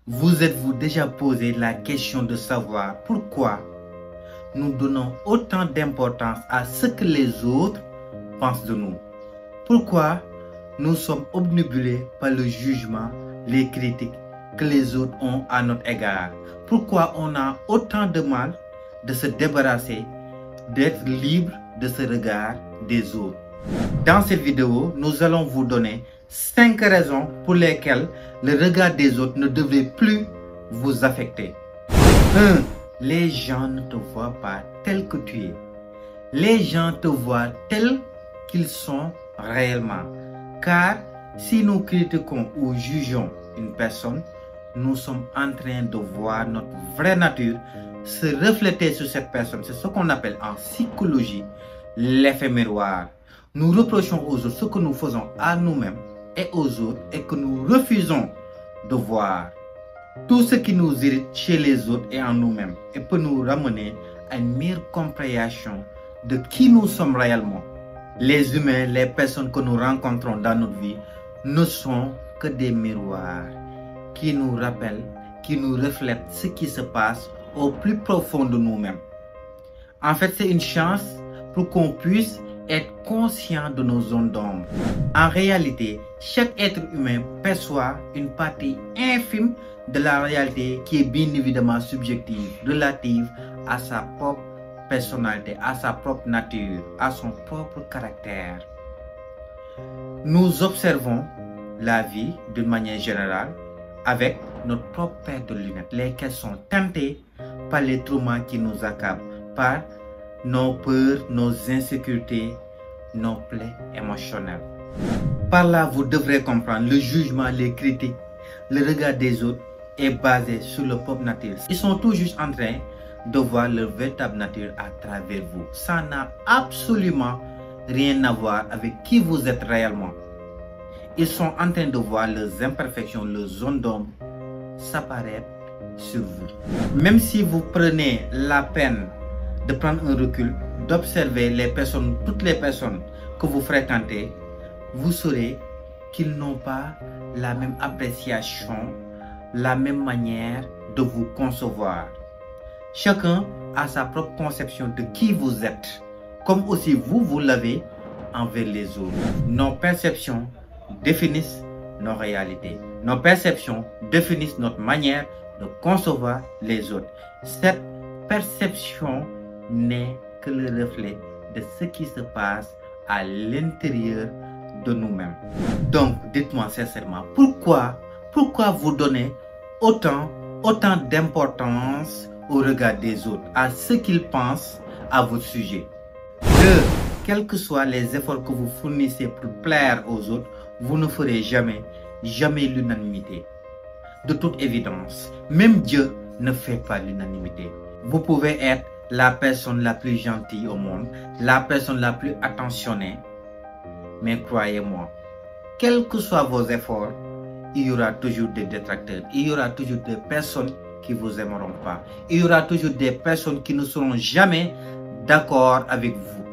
Vous êtes-vous déjà posé la question de savoir pourquoi nous donnons autant d'importance à ce que les autres pensent de nous? Pourquoi nous sommes obnubilés par le jugement, les critiques que les autres ont à notre égard? Pourquoi on a autant de mal de se débarrasser, d'être libre de ce regard des autres? Dans cette vidéo, nous allons vous donner 5 raisons pour lesquelles le regard des autres ne devrait plus vous affecter. 1. Les gens ne te voient pas tel que tu es. Les gens te voient tel qu'ils sont réellement. Car si nous critiquons ou jugeons une personne, nous sommes en train de voir notre vraie nature se refléter sur cette personne. C'est ce qu'on appelle en psychologie l'effet miroir. Nous reprochons aux autres ce que nous faisons à nous-mêmes et aux autres et que nous refusons de voir. Tout ce qui nous irrite chez les autres et en nous-mêmes et peut nous ramener à une meilleure compréhension de qui nous sommes réellement. Les humains, les personnes que nous rencontrons dans notre vie ne sont que des miroirs qui nous rappellent, qui nous reflètent ce qui se passe au plus profond de nous-mêmes. En fait, c'est une chance pour qu'on puisse être conscient de nos zones d'ombre. En réalité, chaque être humain perçoit une partie infime de la réalité qui est bien évidemment subjective, relative à sa propre personnalité, à sa propre nature, à son propre caractère. Nous observons la vie d'une manière générale avec notre propre paire de lunettes, lesquelles sont teintées par les traumas qui nous accablent, par nos peurs, nos insécurités, nos plaies émotionnelles. Par là, vous devrez comprendre le jugement, les critiques, le regard des autres est basé sur leur propre nature. Ils sont tout juste en train de voir leur véritable nature à travers vous. Ça n'a absolument rien à voir avec qui vous êtes réellement. Ils sont en train de voir leurs imperfections, leurs zones d'ombre s'apparaître sur vous. Même si vous prenez la peine de prendre un recul, d'observer les personnes, toutes les personnes que vous fréquentez, vous saurez qu'ils n'ont pas la même appréciation, la même manière de vous concevoir. Chacun a sa propre conception de qui vous êtes, comme aussi vous l'avez envers les autres. Nos perceptions définissent nos réalités. Nos perceptions définissent notre manière de concevoir les autres. Cette perception n'est que le reflet de ce qui se passe à l'intérieur de nous-mêmes. Donc, dites-moi sincèrement, pourquoi vous donnez autant d'importance au regard des autres, à ce qu'ils pensent à votre sujet? 2. Quels que soient les efforts que vous fournissez pour plaire aux autres, vous ne ferez jamais l'unanimité. De toute évidence, même Dieu ne fait pas l'unanimité. Vous pouvez être la personne la plus gentille au monde, la personne la plus attentionnée, mais croyez-moi, quels que soient vos efforts, il y aura toujours des détracteurs, il y aura toujours des personnes qui ne vous aimeront pas, il y aura toujours des personnes qui ne seront jamais d'accord avec vous.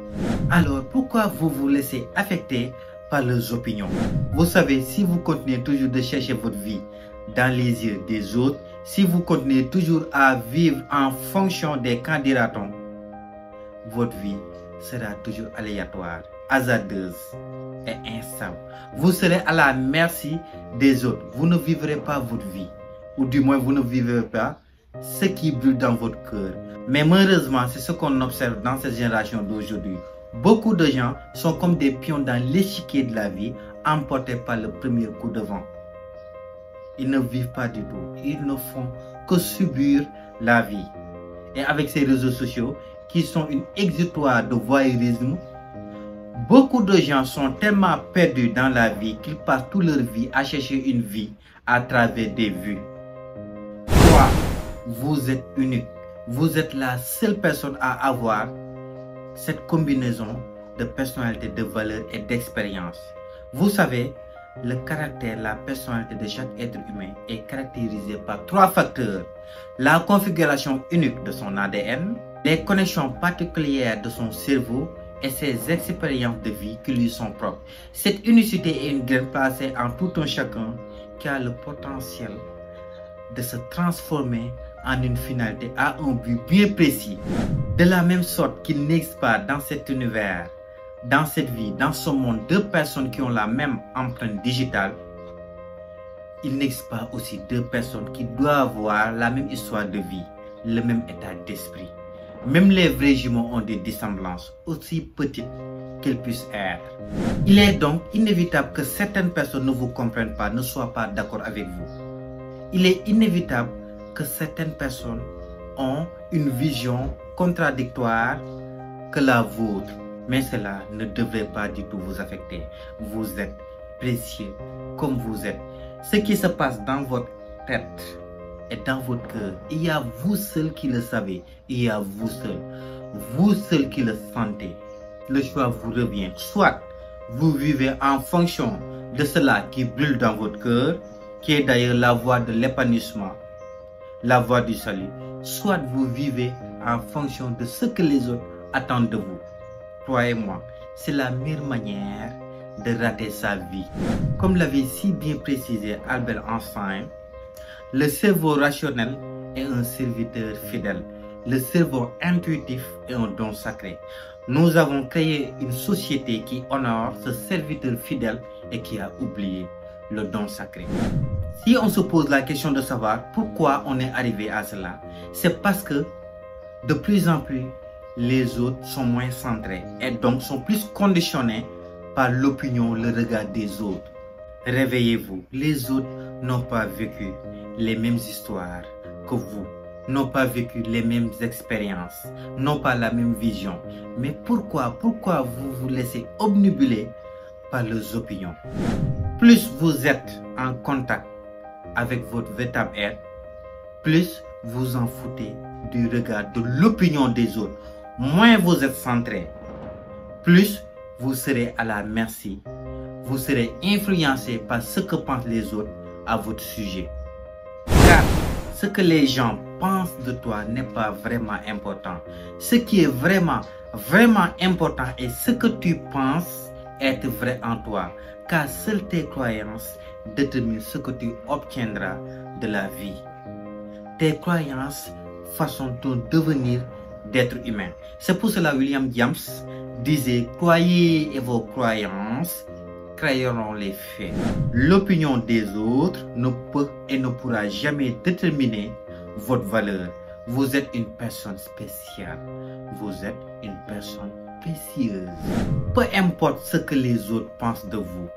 Alors pourquoi vous vous laissez affecter par leurs opinions? Vous savez, si vous continuez toujours de chercher votre vie dans les yeux des autres, si vous continuez toujours à vivre en fonction des candidatons, votre vie sera toujours aléatoire, hasardeuse et instable. Vous serez à la merci des autres. Vous ne vivrez pas votre vie, ou du moins vous ne vivrez pas ce qui brûle dans votre cœur. Mais malheureusement, c'est ce qu'on observe dans cette génération d'aujourd'hui. Beaucoup de gens sont comme des pions dans l'échiquier de la vie, emportés par le premier coup de vent. Ils ne vivent pas du tout. Ils ne font que subir la vie. Et avec ces réseaux sociaux qui sont une exutoire de voyeurisme, beaucoup de gens sont tellement perdus dans la vie qu'ils passent toute leur vie à chercher une vie à travers des vues. 3. Vous êtes unique. Vous êtes la seule personne à avoir cette combinaison de personnalité, de valeurs et d'expérience. Vous savez, le caractère, la personnalité de chaque être humain est caractérisé par 3 facteurs. La configuration unique de son ADN, les connexions particulières de son cerveau et ses expériences de vie qui lui sont propres. Cette unicité est une graine placée en tout un chacun qui a le potentiel de se transformer en une finalité à un but bien précis. De la même sorte qu'il n'existe pas dans cet univers, dans cette vie, dans ce monde, deux personnes qui ont la même empreinte digitale, il n'existe pas aussi deux personnes qui doivent avoir la même histoire de vie, le même état d'esprit. Même les vrais jumeaux ont des dissemblances, aussi petites qu'elles puissent être. Il est donc inévitable que certaines personnes ne vous comprennent pas, ne soient pas d'accord avec vous. Il est inévitable que certaines personnes ont une vision contradictoire que la vôtre. Mais cela ne devrait pas du tout vous affecter. Vous êtes précieux comme vous êtes. Ce qui se passe dans votre tête et dans votre cœur, il y a vous seul qui le savez. Il y a vous seul qui le sentez. Le choix vous revient. Soit vous vivez en fonction de cela qui brûle dans votre cœur, qui est d'ailleurs la voie de l'épanouissement, la voie du salut. Soit vous vivez en fonction de ce que les autres attendent de vous. Croyez-moi, c'est la meilleure manière de rater sa vie. Comme l'avait si bien précisé Albert Einstein, le cerveau rationnel est un serviteur fidèle. Le cerveau intuitif est un don sacré. Nous avons créé une société qui honore ce serviteur fidèle et qui a oublié le don sacré. Si on se pose la question de savoir pourquoi on est arrivé à cela, c'est parce que de plus en plus, les autres sont moins centrés et donc sont plus conditionnés par l'opinion, le regard des autres. Réveillez-vous, les autres n'ont pas vécu les mêmes histoires que vous, n'ont pas vécu les mêmes expériences, n'ont pas la même vision. Mais pourquoi vous vous laissez obnubiler par leurs opinions? Plus vous êtes en contact avec votre véritable être, plus vous en foutez du regard de l'opinion des autres. Moins vous êtes centré, plus vous serez à la merci. Vous serez influencé par ce que pensent les autres à votre sujet. Car ce que les gens pensent de toi n'est pas vraiment important. Ce qui est vraiment important est ce que tu penses être vrai en toi. Car seules tes croyances déterminent ce que tu obtiendras de la vie. Tes croyances façonnent ton devenir d'être humain. C'est pour cela William James disait: croyez et vos croyances créeront les faits. L'opinion des autres ne peut et ne pourra jamais déterminer votre valeur. Vous êtes une personne spéciale. Vous êtes une personne précieuse. Peu importe ce que les autres pensent de vous,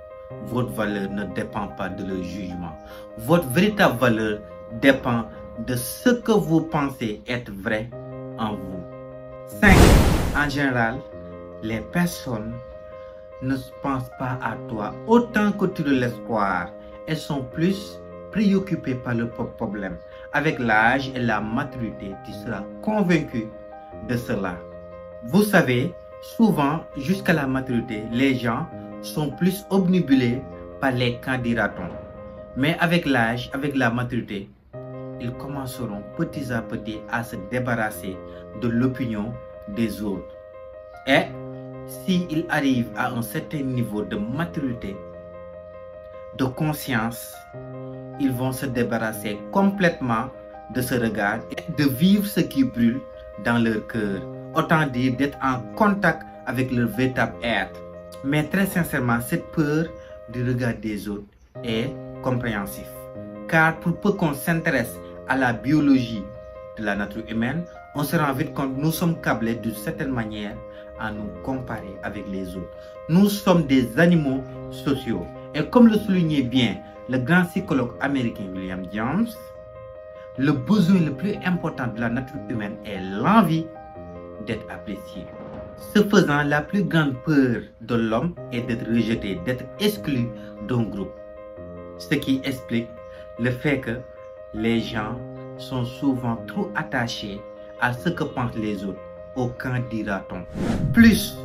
votre valeur ne dépend pas de leur jugement. Votre véritable valeur dépend de ce que vous pensez être vrai en vous. 5. En général, les personnes ne pensent pas à toi autant que tu le laisses croire. Elles sont plus préoccupées par leurs propres problèmes. Avec l'âge et la maturité, tu seras convaincu de cela. Vous savez, souvent, jusqu'à la maturité, les gens sont plus obnubilés par les qu'en dira-t-on. Mais avec l'âge, avec la maturité, ils commenceront petit à petit à se débarrasser de l'opinion des autres. Et s'ils arrivent à un certain niveau de maturité, de conscience, ils vont se débarrasser complètement de ce regard et de vivre ce qui brûle dans leur cœur. Autant dire d'être en contact avec leur véritable être. Mais très sincèrement, cette peur du regard des autres est compréhensive. Car pour peu qu'on s'intéresse à la biologie de la nature humaine, on se rend vite compte que nous sommes câblés d'une certaine manière à nous comparer avec les autres. Nous sommes des animaux sociaux. Et comme le soulignait bien le grand psychologue américain William James, le besoin le plus important de la nature humaine est l'envie d'être apprécié. Ce faisant, la plus grande peur de l'homme est d'être rejeté, d'être exclu d'un groupe. Ce qui explique le fait que les gens sont souvent trop attachés à ce que pensent les autres. Au qu'en dira-t-on. Plus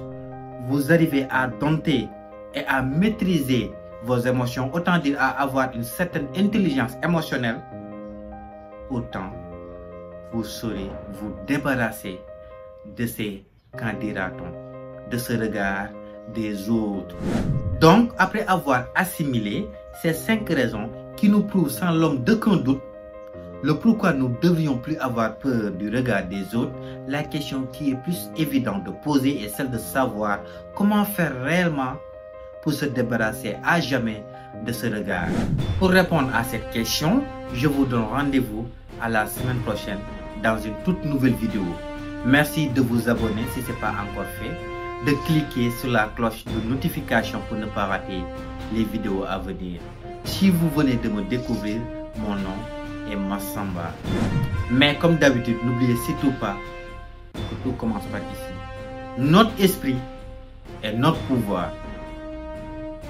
vous arrivez à dompter et à maîtriser vos émotions, autant dire à avoir une certaine intelligence émotionnelle, autant vous saurez vous débarrasser de ces qu'en dira-t-on, de ce regard des autres. Donc, après avoir assimilé ces 5 raisons qui nous prouvent sans l'homme d'aucun doute le pourquoi nous ne devrions plus avoir peur du regard des autres, la question qui est plus évidente de poser est celle de savoir comment faire réellement pour se débarrasser à jamais de ce regard. Pour répondre à cette question, je vous donne rendez-vous à la semaine prochaine dans une toute nouvelle vidéo. Merci de vous abonner si ce n'est pas encore fait, de cliquer sur la cloche de notification pour ne pas rater les vidéos à venir. Si vous venez de me découvrir, mon nom est Massamba. Mais comme d'habitude, n'oubliez surtout pas que tout commence par ici. Notre esprit est notre pouvoir.